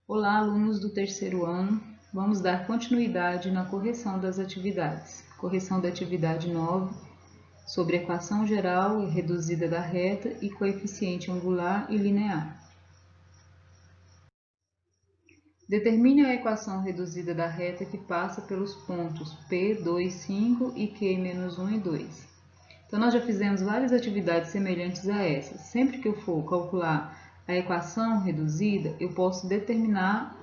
Olá, alunos do terceiro ano. Vamos dar continuidade na correção das atividades. Correção da atividade 9, sobre equação geral e reduzida da reta e coeficiente angular e linear. Determine a equação reduzida da reta que passa pelos pontos P, 2, 5 e Q-1 e 2. Então, nós já fizemos várias atividades semelhantes a essa. Sempre que eu for calcular a equação reduzida, eu posso determinar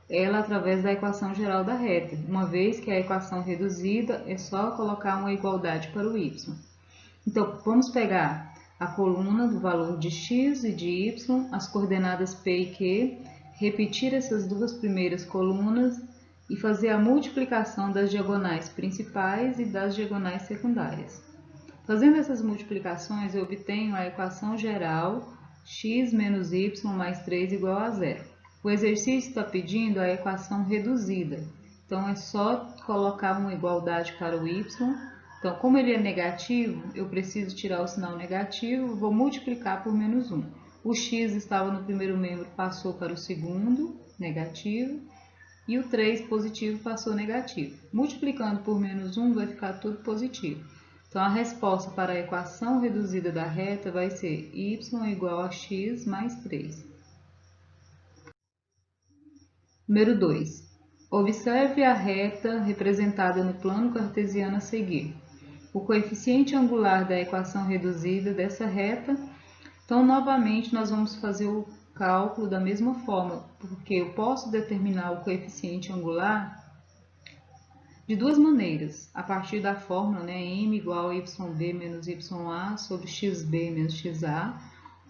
ela através da equação geral da reta, uma vez que a equação reduzida é só colocar uma igualdade para o y. Então, vamos pegar a coluna do valor de x e de y, as coordenadas P e Q, repetir essas duas primeiras colunas e fazer a multiplicação das diagonais principais e das diagonais secundárias. Fazendo essas multiplicações, eu obtenho a equação geral x menos y mais 3 igual a zero. O exercício está pedindo a equação reduzida, então é só colocar uma igualdade para o y. Então, como ele é negativo, eu preciso tirar o sinal negativo, vou multiplicar por menos 1. O x estava no primeiro membro, passou para o segundo, negativo, e o 3 positivo passou negativo. Multiplicando por menos 1 vai ficar tudo positivo. Então, a resposta para a equação reduzida da reta vai ser y igual a x mais 3. Número 2. Observe a reta representada no plano cartesiano a seguir. O coeficiente angular da equação reduzida dessa reta. Então, novamente, nós vamos fazer o cálculo da mesma forma, porque eu posso determinar o coeficiente angular de duas maneiras, a partir da fórmula, m igual a yb menos ya sobre xb menos xa,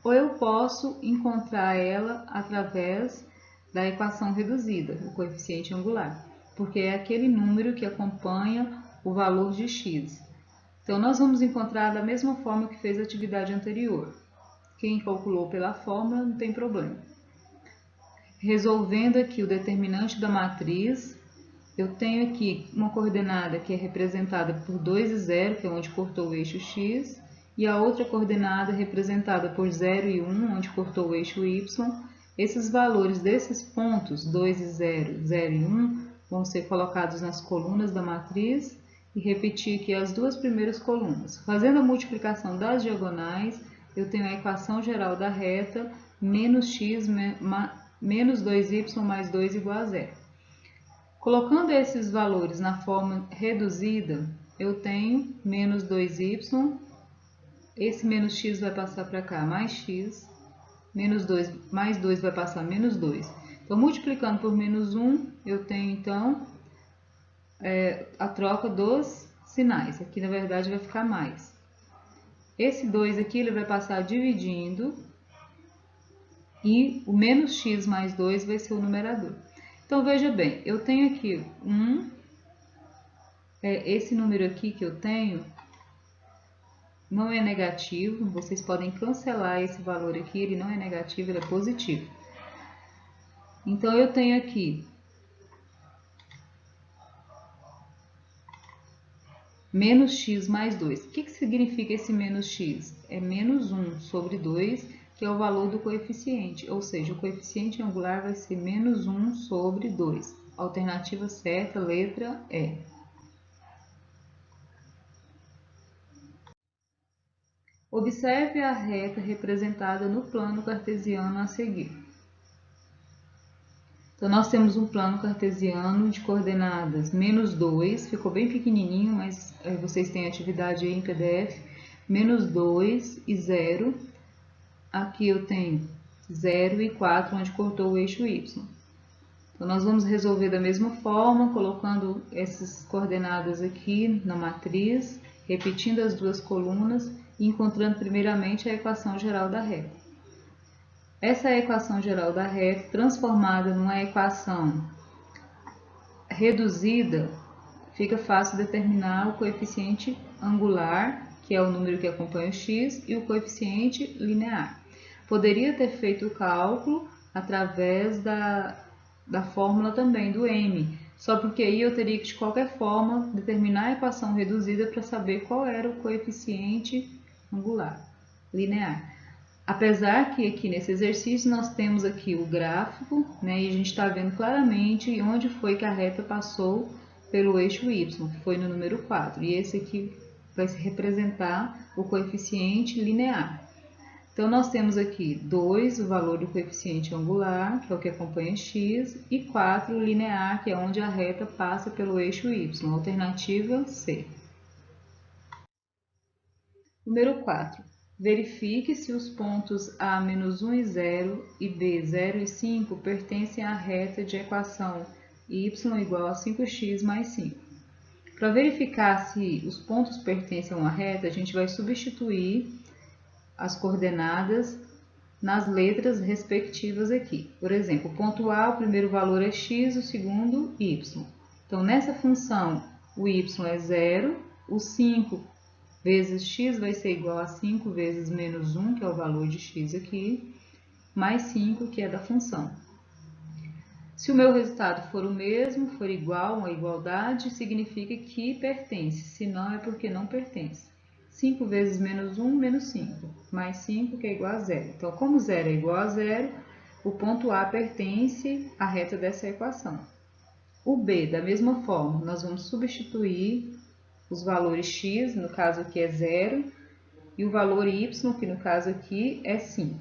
ou eu posso encontrar ela através da equação reduzida, o coeficiente angular, porque é aquele número que acompanha o valor de x. Então, nós vamos encontrar da mesma forma que fez a atividade anterior. Quem calculou pela fórmula não tem problema. Resolvendo aqui o determinante da matriz, eu tenho aqui uma coordenada que é representada por 2 e 0, que é onde cortou o eixo x, e a outra coordenada representada por 0 e 1, onde cortou o eixo y. Esses valores desses pontos, 2 e 0, 0 e 1, vão ser colocados nas colunas da matriz e repetir aqui as duas primeiras colunas. Fazendo a multiplicação das diagonais, eu tenho a equação geral da reta, menos x menos 2y mais 2 igual a 0. Colocando esses valores na forma reduzida, eu tenho menos 2y, esse menos x vai passar para cá, mais x, menos 2, mais 2 vai passar menos 2. Então, multiplicando por menos 1, eu tenho, então, a troca dos sinais. Aqui, na verdade, vai ficar mais. Esse 2 aqui, ele vai passar dividindo, e o menos x mais 2 vai ser o numerador. Então, veja bem, eu tenho aqui esse número aqui que eu tenho não é negativo, vocês podem cancelar esse valor aqui, ele não é negativo, ele é positivo. Então, eu tenho aqui menos x mais 2. O que significa esse menos x? É menos 1 sobre 2, que é o valor do coeficiente, ou seja, o coeficiente angular vai ser menos 1 sobre 2. Alternativa certa, letra E. Observe a reta representada no plano cartesiano a seguir. Então, nós temos um plano cartesiano de coordenadas menos 2, ficou bem pequenininho, mas vocês têm atividade aí em PDF, menos 2 e 0. Aqui eu tenho 0 e 4, onde cortou o eixo y. Então, nós vamos resolver da mesma forma, colocando essas coordenadas aqui na matriz, repetindo as duas colunas e encontrando primeiramente a equação geral da reta. Essa é a equação geral da reta, transformada numa equação reduzida, fica fácil determinar o coeficiente angular, que é o número que acompanha o x, e o coeficiente linear. Poderia ter feito o cálculo através da fórmula também do m, só porque aí eu teria que, de qualquer forma, determinar a equação reduzida para saber qual era o coeficiente angular linear. Apesar que aqui nesse exercício nós temos aqui o gráfico, né, e a gente está vendo claramente onde foi que a reta passou pelo eixo y, que foi no número 4. E esse aqui vai se representar o coeficiente linear. Então, nós temos aqui 2, o valor do coeficiente angular, que é o que acompanha x, e 4, o linear, que é onde a reta passa pelo eixo y. Alternativa C. Número 4. Verifique se os pontos A -1 e 0 e B 0 e 5 pertencem à reta de equação y igual a 5x mais 5. Para verificar se os pontos pertencem a uma reta, a gente vai substituir as coordenadas nas letras respectivas aqui. Por exemplo, o ponto A, o primeiro valor é x, o segundo, y. Então, nessa função, o y é 0, o 5 vezes x vai ser igual a 5 vezes menos 1, que é o valor de x aqui, mais 5, que é da função. Se o meu resultado for o mesmo, for igual, uma igualdade, significa que pertence, se não é porque não pertence. 5 vezes menos 1, menos 5, mais 5, que é igual a 0. Então, como 0 é igual a 0, o ponto A pertence à reta dessa equação. O B, da mesma forma, nós vamos substituir os valores x, no caso aqui é 0, e o valor y, que no caso aqui é 5.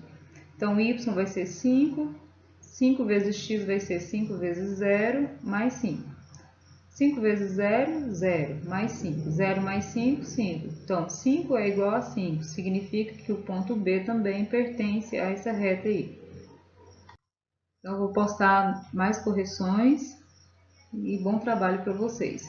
Então, y vai ser 5, 5 vezes x vai ser 5 vezes 0, mais 5. 5 vezes 0, 0, mais 5. 0 mais 5, 5. Então, 5 é igual a 5, significa que o ponto B também pertence a essa reta aí. Então, eu vou postar mais correções e bom trabalho para vocês.